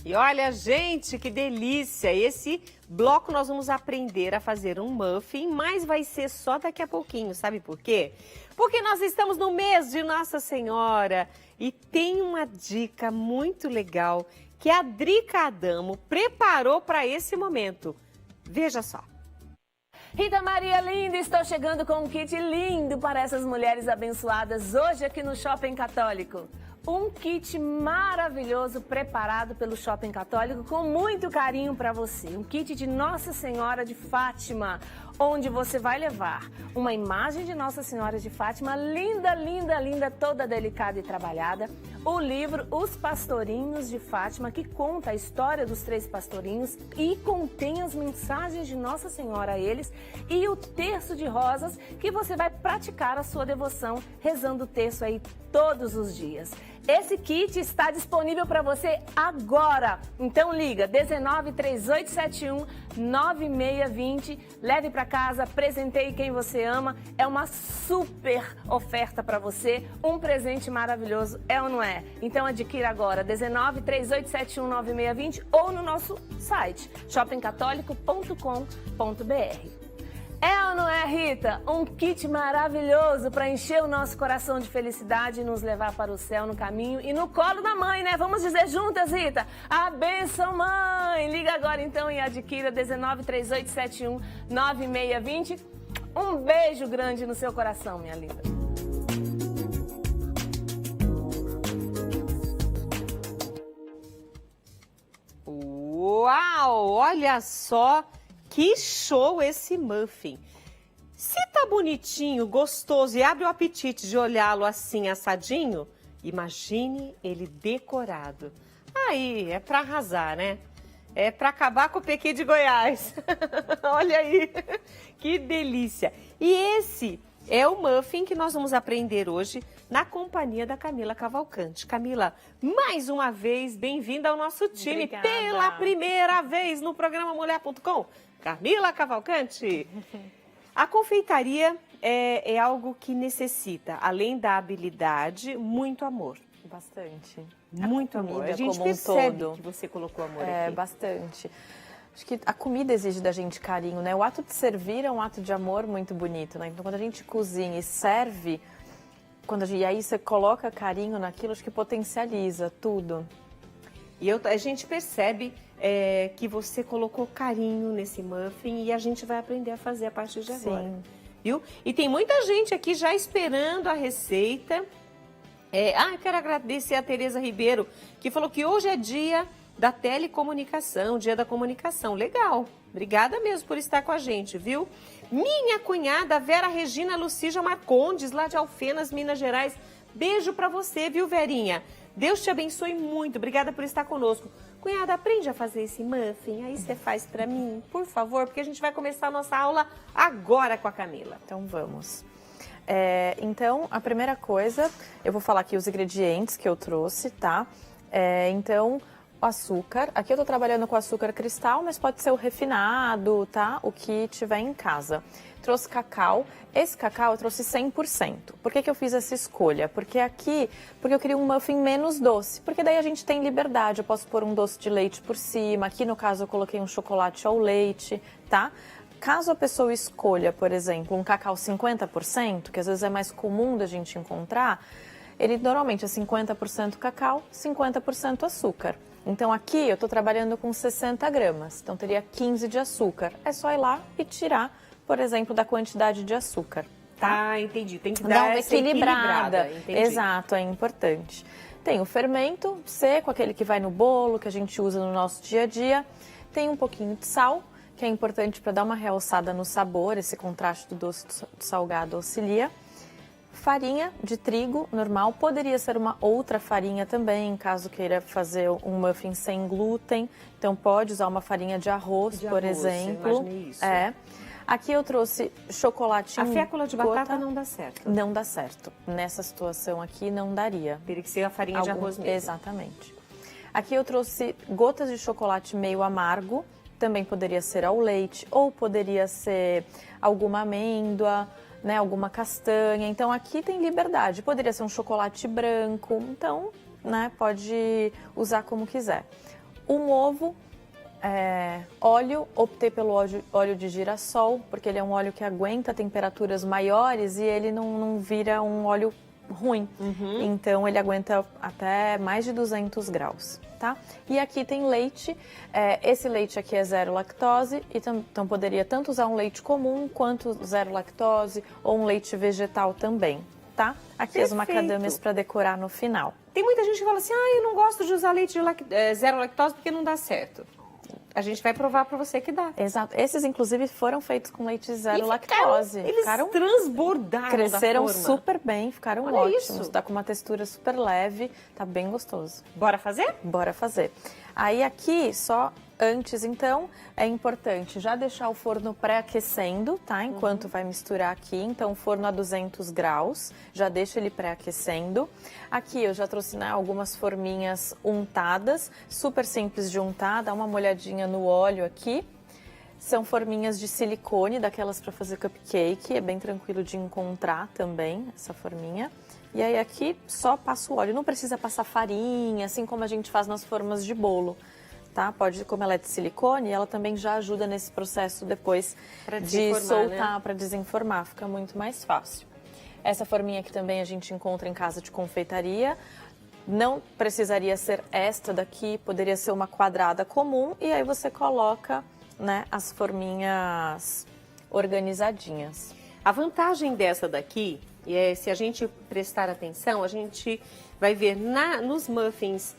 E olha, gente, que delícia! Esse bloco nós vamos aprender a fazer um muffin, mas vai ser só daqui a pouquinho, sabe por quê? Porque nós estamos no mês de Nossa Senhora e tem uma dica muito legal que a Drica Adamo preparou para esse momento. Veja só. Rita Maria linda, estou chegando com um kit lindo para essas mulheres abençoadas hoje aqui no Shopping Católico. Um kit maravilhoso preparado pelo Shopping Católico com muito carinho para você. Um kit de Nossa Senhora de Fátima, onde você vai levar uma imagem de Nossa Senhora de Fátima, linda, linda, linda, toda delicada e trabalhada. O livro Os Pastorinhos de Fátima, que conta a história dos 3 pastorinhos e contém as mensagens de Nossa Senhora a eles. E o terço de rosas, que você vai praticar a sua devoção rezando o terço aí todos os dias. Esse kit está disponível para você agora. Então liga 19 3871 9620. Leve para casa, presenteie quem você ama. É uma super oferta para você, um presente maravilhoso, é ou não é? Então adquira agora 19 3871 9620 ou no nosso site shoppingcatólico.com.br. É ou não é, Rita? Um kit maravilhoso para encher o nosso coração de felicidade e nos levar para o céu no caminho e no colo da mãe, né? Vamos dizer juntas, Rita? A bênção, mãe! Liga agora então e adquira 19 3871 9620. Um beijo grande no seu coração, minha linda. Uau! Olha só! Que show esse muffin! Se tá bonitinho, gostoso e abre o apetite de olhá-lo assim assadinho, imagine ele decorado. Aí, é pra arrasar, né? É pra acabar com o Pequi de Goiás. Olha aí, que delícia! E esse é o muffin que nós vamos aprender hoje na companhia da Camila Cavalcante. Camila, mais uma vez, bem-vinda ao nosso time. Obrigada. Pela primeira vez no programa Mulher.com. Camila Cavalcante. A confeitaria é algo que necessita, além da habilidade, muito amor. Bastante. Muito amor. A gente como percebe todo. que você colocou amor É, aqui. bastante. Acho que a comida exige da gente carinho, né? O ato de servir é um ato de amor muito bonito, né? Então, quando a gente cozinha e serve, e aí você coloca carinho naquilo, acho que potencializa tudo. E a gente percebe que você colocou carinho nesse muffin e a gente vai aprender a fazer a partir de agora. Sim. Viu? E tem muita gente aqui já esperando a receita. Eu quero agradecer a Tereza Ribeiro, que falou que hoje é dia da telecomunicação, dia da comunicação. Legal. Obrigada mesmo por estar com a gente, viu? Minha cunhada Vera Regina Lucígia Marcondes, lá de Alfenas, Minas Gerais. Beijo pra você, viu, Verinha? Deus te abençoe muito. Obrigada por estar conosco. Cunhada, aprende a fazer esse muffin. Aí você faz pra mim, por favor, porque a gente vai começar a nossa aula agora com a Camila. Então, vamos. Então, a primeira coisa, eu vou falar aqui os ingredientes que eu trouxe, tá? Então, o açúcar. Aqui eu tô trabalhando com açúcar cristal, mas pode ser o refinado, tá? O que tiver em casa. Trouxe cacau. Esse cacau eu trouxe 100%. Por que eu fiz essa escolha? Porque eu queria um muffin menos doce. Porque daí a gente tem liberdade. Eu posso pôr um doce de leite por cima. Aqui, no caso, eu coloquei um chocolate ao leite, tá? Caso a pessoa escolha, por exemplo, um cacau 50%, que às vezes é mais comum da gente encontrar, ele normalmente é 50% cacau, 50% açúcar. Então aqui eu estou trabalhando com 60 gramas, então teria 15 de açúcar. É só ir lá e tirar, por exemplo, da quantidade de açúcar, tá? Ah, entendi. Tem que Dá dar uma essa equilibrada. Entendi. Exato, é importante. Tem o fermento seco, aquele que vai no bolo, que a gente usa no nosso dia a dia. Tem um pouquinho de sal, que é importante para dar uma realçada no sabor, esse contraste do doce do salgado auxilia. Farinha de trigo normal, poderia ser uma outra farinha também, caso queira fazer um muffin sem glúten. Então pode usar uma farinha de arroz, por exemplo. Eu imaginei isso. Aqui eu trouxe chocolate A em fécula de gota. batata não dá certo. Não dá certo. Nessa situação aqui não daria. Teria que ser a farinha de arroz mesmo. Exatamente. Aqui eu trouxe gotas de chocolate meio amargo. Também poderia ser ao leite ou poderia ser alguma amêndoa, né, alguma castanha. Então aqui tem liberdade. Poderia ser um chocolate branco. Então, né, pode usar como quiser. Um ovo, óleo, optei pelo óleo de girassol, porque ele é um óleo que aguenta temperaturas maiores e ele não vira um óleo ruim. Então ele aguenta até mais de 200 graus, tá? E aqui tem leite, esse leite aqui é zero lactose, então poderia tanto usar um leite comum quanto zero lactose ou um leite vegetal também, tá? Aqui as macadâmias para decorar no final. Tem muita gente que fala assim, eu não gosto de usar leite de zero lactose porque não dá certo. A gente vai provar para você que dá. Exato. Esses, inclusive, foram feitos com leite zero lactose. Eles transbordaram cresceram da forma. super bem, ficaram Olha ótimos. isso. Tá com uma textura super leve, tá bem gostoso. Bora fazer? Bora fazer. Aí aqui, só antes então, é importante já deixar o forno pré-aquecendo, tá? Enquanto vai misturar aqui. Então, o forno a 200 graus, já deixa ele pré-aquecendo. Aqui eu já trouxe algumas forminhas untadas, super simples de untar, dá uma molhadinha no óleo aqui. São forminhas de silicone, daquelas para fazer cupcake, é bem tranquilo de encontrar também, essa forminha. E aí aqui só passa o óleo, não precisa passar farinha, assim como a gente faz nas formas de bolo. Tá? Pode, como ela é de silicone, ela também já ajuda nesse processo depois de soltar, né? Para desenformar, fica muito mais fácil. Essa forminha aqui também a gente encontra em casa de confeitaria. Não precisaria ser esta daqui, poderia ser uma quadrada comum e aí você coloca, né, as forminhas organizadinhas. A vantagem dessa daqui, se a gente prestar atenção, a gente vai ver nos muffins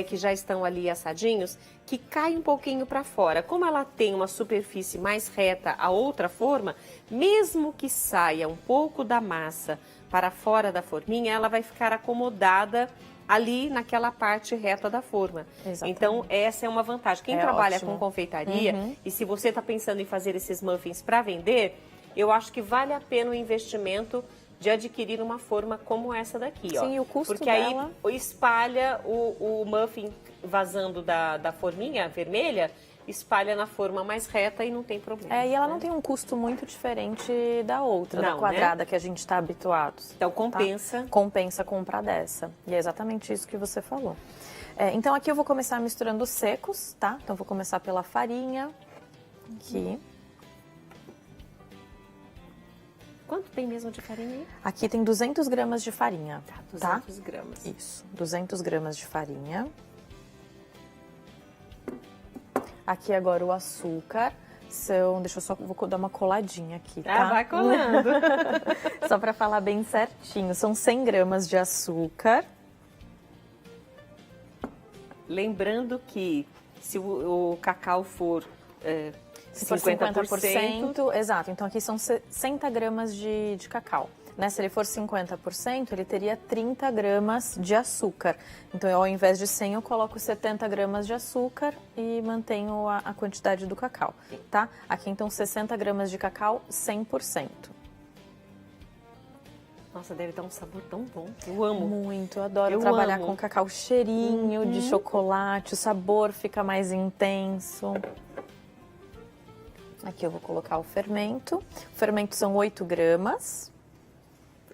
que já estão ali assadinhos, que cai um pouquinho para fora. Como ela tem uma superfície mais reta, a outra forma, mesmo que saia um pouco da massa para fora da forminha, ela vai ficar acomodada ali naquela parte reta da forma. Exatamente. Então, essa é uma vantagem. Quem trabalha ótimo. com confeitaria, e se você está pensando em fazer esses muffins para vender, eu acho que vale a pena o investimento de adquirir uma forma como essa daqui, ó. Sim, o custo porque dela... aí espalha o muffin vazando da forminha vermelha, espalha na forma mais reta e não tem problema. E ela não tem um custo muito diferente da outra, Não, da quadrada, né? que a gente está habituado. Então compensa. Tá? Compensa comprar dessa. E é exatamente isso que você falou. Então aqui eu vou começar misturando os secos, tá? Então vou começar pela farinha, aqui. Quanto tem mesmo de farinha aí? Aqui tem 200 gramas de farinha, 200 gramas. Isso, 200 gramas de farinha. Aqui agora o açúcar, deixa eu só, vou dar uma coladinha aqui, tá? Vai colando. Só para falar bem certinho, são 100 gramas de açúcar. Lembrando que se o cacau for... Se for 50%, exato. Então aqui são 60 gramas de cacau. Né? Se ele for 50%, ele teria 30 gramas de açúcar. Então, ao invés de 100, eu coloco 70 gramas de açúcar e mantenho a quantidade do cacau, tá? Aqui, então, 60 gramas de cacau, 100%. Nossa, deve dar um sabor tão bom. Eu amo. Muito, eu adoro trabalhar com cacau, cheirinho de chocolate, o sabor fica mais intenso. Aqui eu vou colocar o fermento. O fermento são 8 gramas.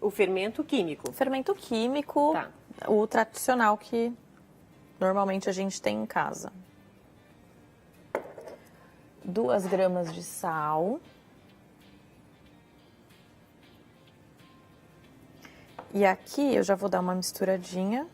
O fermento químico. Fermento químico, Tá. O tradicional que normalmente a gente tem em casa. 2 gramas de sal. E aqui eu já vou dar uma misturadinha.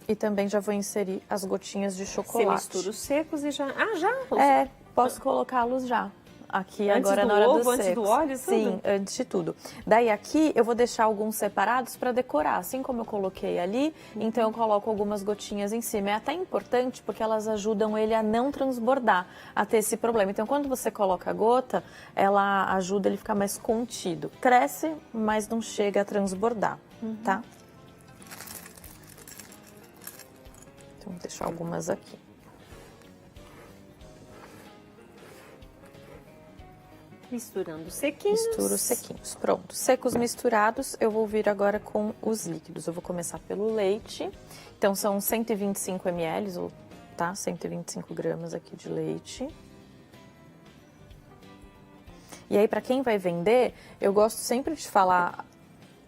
E também já vou inserir as gotinhas de chocolate. Você mistura os secos e já... já? Posso colocá-los já. Aqui Antes agora do na hora ovo, do antes do óleo, tudo? Sim, antes de tudo. Daí aqui eu vou deixar alguns separados para decorar, assim como eu coloquei ali, então eu coloco algumas gotinhas em cima. É até importante porque elas ajudam ele a não transbordar, a ter esse problema. Então quando você coloca a gota, ela ajuda ele a ficar mais contido. Cresce, mas não chega a transbordar, tá? Então vou deixar algumas aqui. Misturando sequinhos. Misturo os sequinhos. Pronto. Secos misturados, eu vou vir agora com os líquidos. Eu vou começar pelo leite. Então, são 125 ml, tá? 125 gramas aqui de leite. E aí, para quem vai vender, eu gosto sempre de falar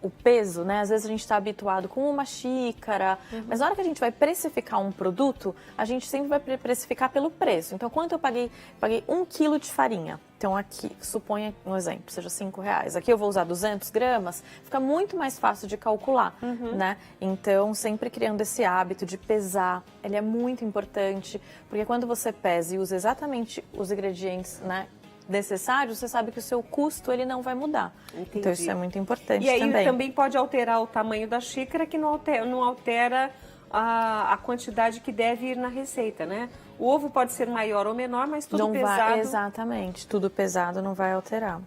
o peso, né? Às vezes a gente está habituado com uma xícara, mas na hora que a gente vai precificar um produto, a gente sempre vai precificar pelo preço. Então, quanto eu paguei? Paguei 1 quilo de farinha. Então, aqui, suponha um exemplo, seja R$5. Aqui eu vou usar 200 gramas, fica muito mais fácil de calcular, né? Então, sempre criando esse hábito de pesar, ele é muito importante, porque quando você pesa e usa exatamente os ingredientes, né, necessários, você sabe que o seu custo ele não vai mudar. Entendi. Então isso é muito importante e aí também. também pode alterar o tamanho da xícara, que não altera a quantidade que deve ir na receita, né? O ovo pode ser maior ou menor, mas tudo não pesado. Vai, exatamente, tudo pesado não vai alterar.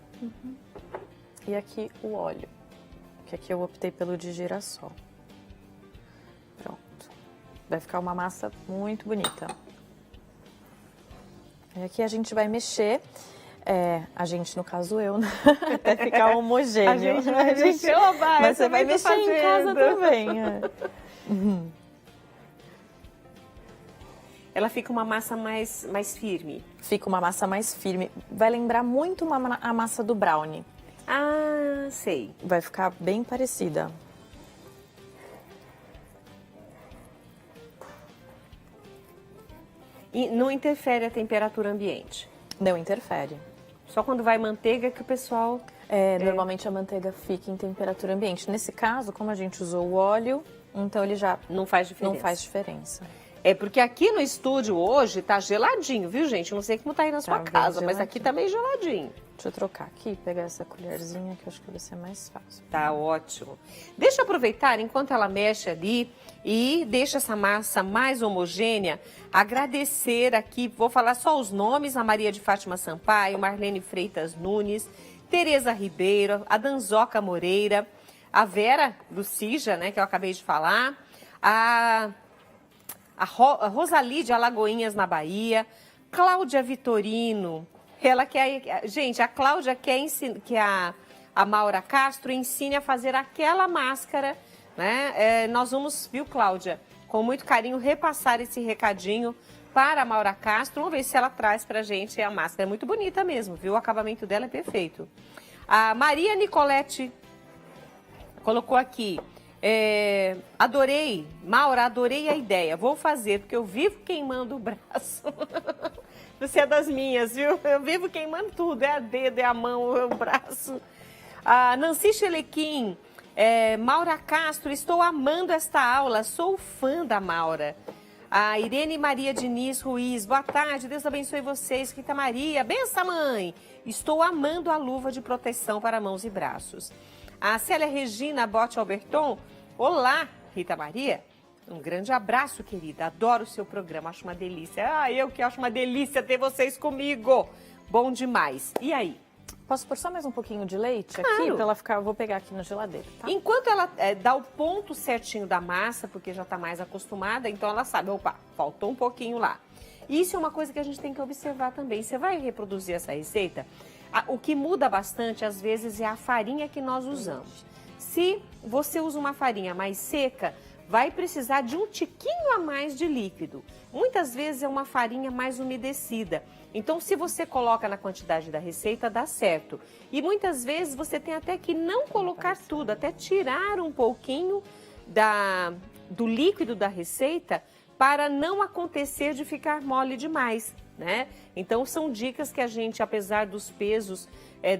E aqui o óleo, que aqui eu optei pelo de girassol. Pronto. Vai ficar uma massa muito bonita. E aqui a gente vai mexer. A gente, no caso eu, né? Até ficar homogêneo. A gente vai mexer, mas você vai mexer em casa também. Ela fica uma massa mais firme. Fica uma massa mais firme. Vai lembrar muito a massa do brownie. Ah, sei. Vai ficar bem parecida. E não interfere a temperatura ambiente? Não interfere. Só quando vai manteiga que o pessoal... Normalmente a manteiga fica em temperatura ambiente. Nesse caso, como a gente usou o óleo, então ele já não faz diferença. Não faz diferença. É porque aqui no estúdio hoje tá geladinho, viu, gente? Não sei como tá aí na sua casa, mas aqui tá meio geladinho. Deixa eu trocar aqui, pegar essa colherzinha que eu acho que vai ser mais fácil. Tá ótimo. Deixa eu aproveitar, enquanto ela mexe ali e deixa essa massa mais homogênea, agradecer aqui, vou falar só os nomes, a Maria de Fátima Sampaio, Marlene Freitas Nunes, Tereza Ribeiro, a Danzoca Moreira, a Vera Lucija, né, que eu acabei de falar, a Rosalide Alagoinhas na Bahia, Cláudia Vitorino, ela quer, gente, a Cláudia quer que a Maura Castro ensine a fazer aquela máscara, né? Nós vamos, viu, Cláudia, com muito carinho repassar esse recadinho para a Maura Castro. Vamos ver se ela traz pra gente a máscara. É muito bonita mesmo, viu? O acabamento dela é perfeito. A Maria Nicolete colocou aqui. Adorei, Maura, adorei a ideia. Vou fazer, porque eu vivo queimando o braço. Você é das minhas, viu? Eu vivo queimando tudo. É a dedo, é a mão, é o braço. A Nancy Chelequim, Maura Castro, estou amando esta aula. Sou fã da Maura. A Irene Maria Diniz Ruiz, boa tarde, Deus abençoe vocês. Rita Maria, benção, mãe. Estou amando a luva de proteção para mãos e braços. A Célia Regina Bote Alberton, olá, Rita Maria. Um grande abraço, querida. Adoro o seu programa, acho uma delícia. Eu que acho uma delícia ter vocês comigo. Bom demais. E aí? Posso pôr só mais um pouquinho de leite aqui? Claro. Para ela ficar, vou pegar aqui na geladeira, tá? Enquanto ela dá o ponto certinho da massa, porque já está mais acostumada, então ela sabe, opa, faltou um pouquinho lá. Isso é uma coisa que a gente tem que observar também. Você vai reproduzir essa receita? O que muda bastante, às vezes, é a farinha que nós usamos. Se você usa uma farinha mais seca, vai precisar de um tiquinho a mais de líquido. Muitas vezes é uma farinha mais umedecida. Então, se você coloca na quantidade da receita, dá certo. E muitas vezes você tem até que não colocar tudo, até tirar um pouquinho do líquido da receita para não acontecer de ficar mole demais, né? Então, são dicas que a gente, apesar dos pesos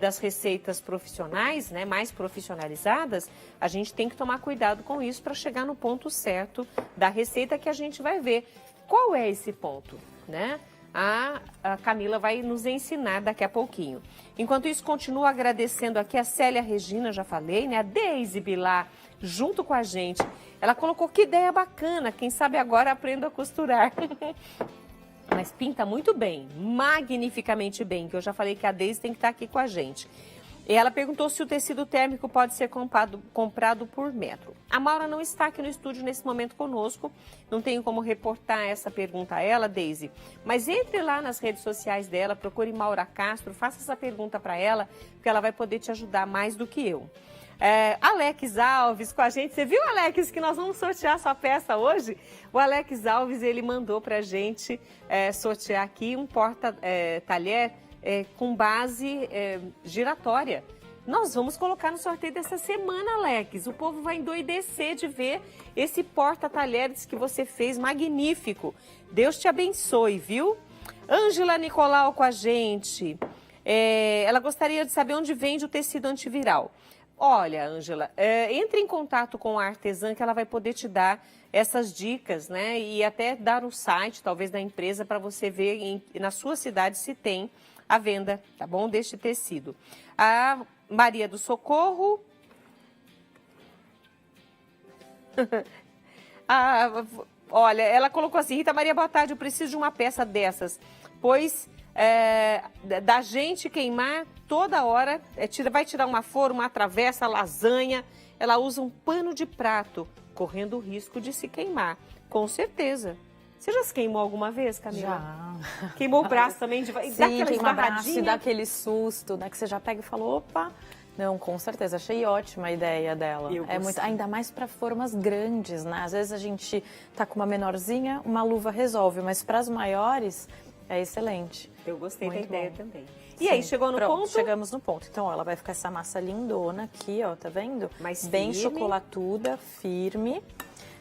das receitas profissionais, né, mais profissionalizadas, a gente tem que tomar cuidado com isso para chegar no ponto certo da receita que a gente vai ver. Qual é esse ponto, né? A Camila vai nos ensinar daqui a pouquinho. Enquanto isso, continuo agradecendo aqui a Célia Regina, já falei, né? A Deise Bilar, junto com a gente. Ela colocou que ideia bacana, quem sabe agora aprendo a costurar. Mas pinta muito bem, magnificamente bem, que eu já falei que a Deise tem que estar aqui com a gente. E ela perguntou se o tecido térmico pode ser comprado por metro. A Maura não está aqui no estúdio nesse momento conosco, não tenho como reportar essa pergunta a ela, Deise. Mas entre lá nas redes sociais dela, procure Maura Castro, faça essa pergunta para ela, porque ela vai poder te ajudar mais do que eu. Alex Alves com a gente. Você viu, Alex, que nós vamos sortear sua peça hoje? O Alex Alves, ele mandou pra gente sortear aqui um porta-talher com base giratória. nós vamos colocar no sorteio dessa semana, Alex. O povo vai endoidecer de ver esse porta-talheres que você fez, magnífico. Deus te abençoe, viu? Ângela Nicolau com a gente. Ela gostaria de saber onde vende o tecido antiviral. Olha, Ângela, entre em contato com a artesã que ela vai poder te dar essas dicas, né? E até dar o site, talvez, da empresa para você ver na sua cidade se tem a venda, tá bom? Deste tecido. A Maria do Socorro. Olha, ela colocou assim, Rita Maria, boa tarde, eu preciso de uma peça dessas, pois da gente queimar toda hora, vai tirar uma forma, uma travessa, lasanha, ela usa um pano de prato, correndo o risco de se queimar, com certeza. Você já se queimou alguma vez, Camila? Já. Queimou o braço também? Sim, dá aquela queima braço e dá esbarradinha? aquele susto, né? Que você já pega e fala, opa... Não, com certeza. Achei ótima a ideia dela. É muito, ainda mais para formas grandes, né? Às vezes a gente tá com uma menorzinha, uma luva resolve, mas para as maiores é excelente. Eu gostei da Muito ideia bom. também. Sim. E aí, chegou no Pronto, ponto? chegamos no ponto. Então, ó, ela vai ficar essa massa lindona aqui, ó, tá vendo? Mais bem firme. chocolatuda, firme.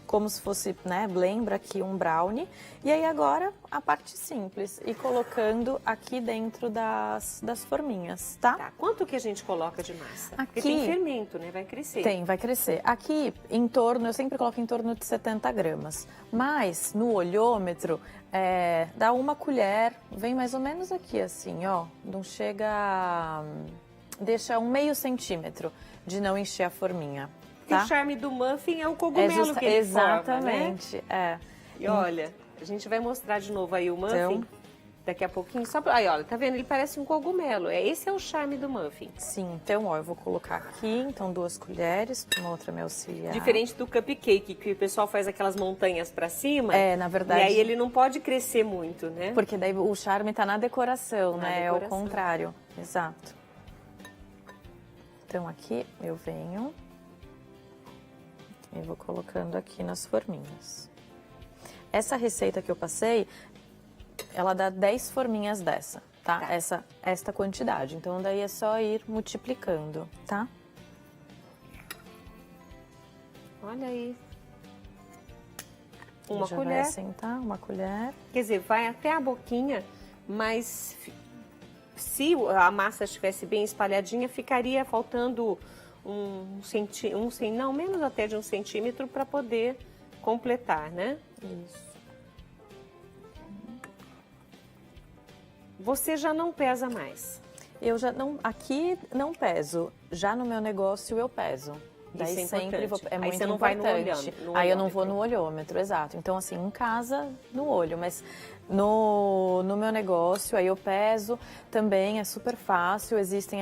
Como se fosse, né, lembra aqui um brownie. E aí agora a parte simples, e colocando aqui dentro das forminhas, tá? Tá, quanto que a gente coloca de massa? Porque Aqui- tem fermento, né? Vai crescer. Tem, vai crescer. Aqui, em torno, eu sempre coloco em torno de 70 gramas. Mas, no olhômetro, dá uma colher, vem mais ou menos aqui, assim, ó. Não chega... Deixa 1/2 centímetro de não encher a forminha, E tá? o charme do muffin é o cogumelo que ele forma, né? Exatamente, E olha, a gente vai mostrar de novo aí o muffin Então- daqui a pouquinho. Só pra... Aí, olha, tá vendo? Ele parece um cogumelo. Esse é o charme do muffin. Sim, então, ó, eu vou colocar aqui, então, 2 colheres, uma outra me auxiliar. Diferente do cupcake, que o pessoal faz aquelas montanhas pra cima. Na verdade... E aí ele não pode crescer muito, né? Porque daí o charme tá na decoração, Na né? É o decoração. contrário, exato. Então, aqui eu venho e vou colocando aqui nas forminhas. Essa receita que eu passei, ela dá 10 forminhas dessa, tá? Tá. Esta quantidade. Então, daí é só ir multiplicando, tá? Olha aí. Uma Já vai colher. assentar, uma colher. Quer dizer, vai até a boquinha, mas se a massa estivesse bem espalhadinha, ficaria faltando não, menos até de 1 centímetro para poder completar, né? Isso. Você já não pesa mais. Eu já não, aqui não peso, já no meu negócio eu peso. Daí Isso é sempre importante. é Aí muito você não vai no importante. no Aí eu não vou olhômetro. no olhômetro, exato. Então assim, em casa, no olho, mas no meu negócio, aí eu peso também, é super fácil, existem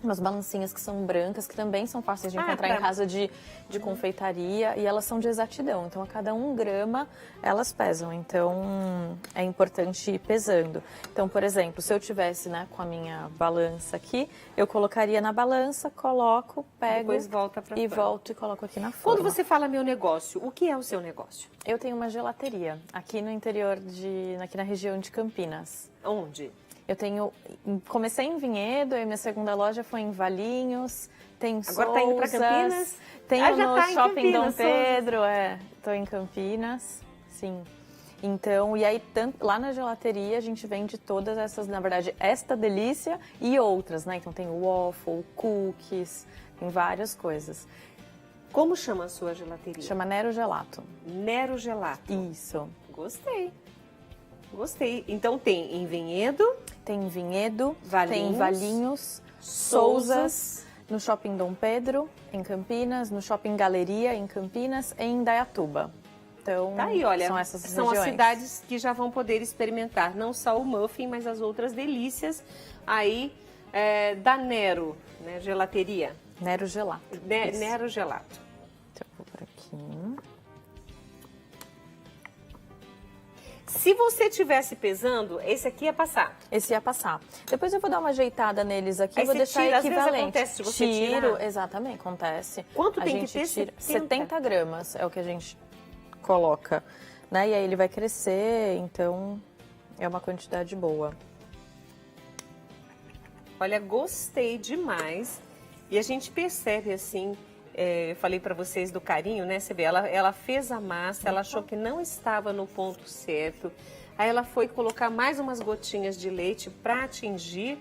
umas balancinhas que são brancas, que também são fáceis de encontrar em casa de confeitaria, e elas são de exatidão. Então, a cada 1 grama, elas pesam. Então, é importante ir pesando. Então, por exemplo, se eu tivesse, né, com a minha balança aqui, eu colocaria na balança, coloco, pego Depois volta pra e fora. volto e coloco aqui na forma. Quando você fala meu negócio, o que é o seu negócio? Eu tenho uma gelateria aqui no interior aqui na região de Campinas. Onde? Comecei em Vinhedo, aí minha segunda loja foi em Valinhos, tem Agora tá indo pra Souzas, Campinas? tenho já no tá em Shopping Campinas, Dom Pedro, tô em Campinas, sim. Então, e aí lá na gelateria a gente vende todas essas, na verdade, esta delícia e outras, né? Então tem waffle, cookies, tem várias coisas. Como chama a sua gelateria? Chama Nero Gelato. Nero Gelato. Isso. Gostei. Gostei. Então tem em Vinhedo, Tem em Vinhedo, Valinhos, tem em Valinhos, Souzas, Souzas, no Shopping Dom Pedro, em Campinas, no Shopping Galeria, em Campinas, e em Indaiatuba. Então, tá aí, olha, são essas são regiões. as cidades que já vão poder experimentar não só o muffin, mas as outras delícias aí da Nero, né, gelateria. Nero Gelato. Isso. Nero Gelato. Então, eu vou por aqui. Se você tivesse pesando, esse aqui ia passar. Esse ia passar. Depois eu vou dar uma ajeitada neles aqui, Aí vou você deixar tira, às vezes equivalente. acontece de você Tiro, tirar. exatamente, acontece. Quanto A tem que gente ter? tira 70? 70 gramas é o que a gente coloca, né? E aí ele vai crescer, então é uma quantidade boa. Olha, gostei demais. E a gente percebe assim, eu falei para vocês do carinho, né? Você vê, ela fez a massa, ela achou que não estava no ponto certo. Aí ela foi colocar mais umas gotinhas de leite para atingir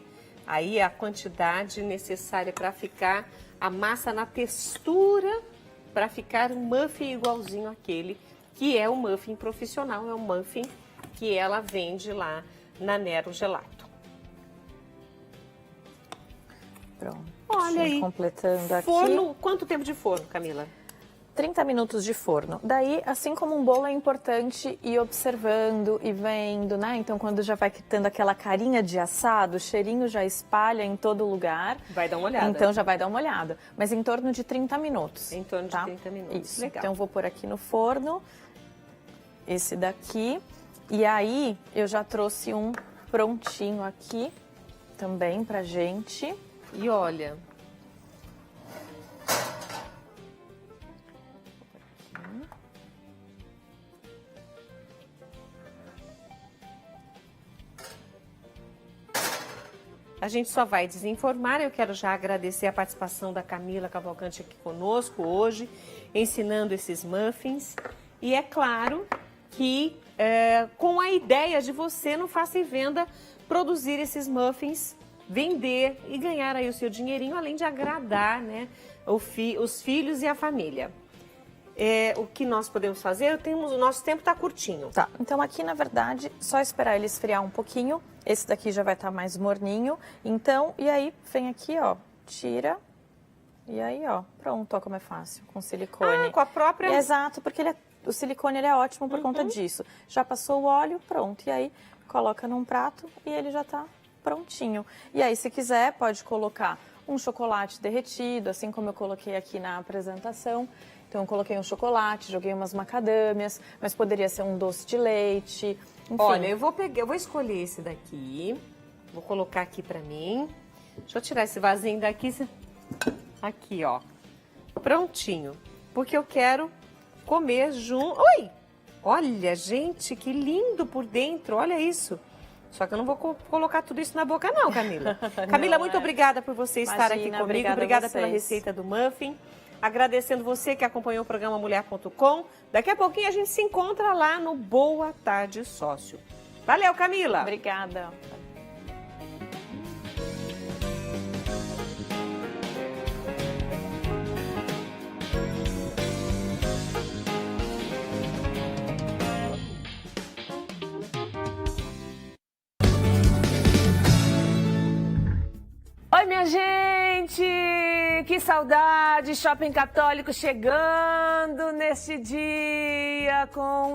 aí a quantidade necessária para ficar a massa na textura, para ficar um muffin igualzinho àquele que é o muffin profissional, é o muffin que ela vende lá na Nero Gelato. Pronto. Olha aí. Completando aqui. Forno, quanto tempo de forno, Camila? 30 minutos de forno. Daí, assim como um bolo, é importante ir observando e vendo, né? Então, quando já vai tendo aquela carinha de assado, o cheirinho já espalha em todo lugar. Vai dar uma olhada. Então, já vai dar uma olhada. Mas em torno de 30 minutos. Em torno tá? de 30 minutos. Isso. Legal. Então, eu vou pôr aqui no forno esse daqui. E aí, eu já trouxe um prontinho aqui também pra gente. E olha... A gente só vai desinformar. Eu quero já agradecer a participação da Camila Cavalcante aqui conosco hoje, ensinando esses muffins. E é claro que com a ideia de você, no Faça e Venda, produzir esses muffins, vender e ganhar aí o seu dinheirinho, além de agradar, né, os filhos e a família. O que nós podemos fazer? O nosso tempo está curtinho. Tá, então aqui na verdade, só esperar ele esfriar um pouquinho. Esse daqui já vai estar mais morninho. Então, e aí vem aqui, ó, tira. E aí, ó, pronto, ó como é fácil, com silicone. Ah, com a própria... Exato, porque o silicone ele é ótimo por conta disso. Já passou o óleo, pronto. E aí, coloca num prato e ele já tá prontinho. E aí, se quiser, pode colocar um chocolate derretido, assim como eu coloquei aqui na apresentação. Então, eu coloquei um chocolate, joguei umas macadâmias, mas poderia ser um doce de leite, enfim. Olha, eu vou escolher esse daqui, vou colocar aqui pra mim. Deixa eu tirar esse vasinho daqui. Aqui, ó, prontinho. Porque eu quero comer junto. Oi! Olha, gente, que lindo por dentro, olha isso. Só que eu não vou colocar tudo isso na boca não, Camila. Camila, muito obrigada por você estar aqui comigo. Obrigada pela receita do muffin. Agradecendo você que acompanhou o programa Mulher.com. Daqui a pouquinho a gente se encontra lá no Boa Tarde Sócio. Valeu, Camila. Obrigada. Oi, minha gente! Que saudade! Shopping Católico chegando neste dia com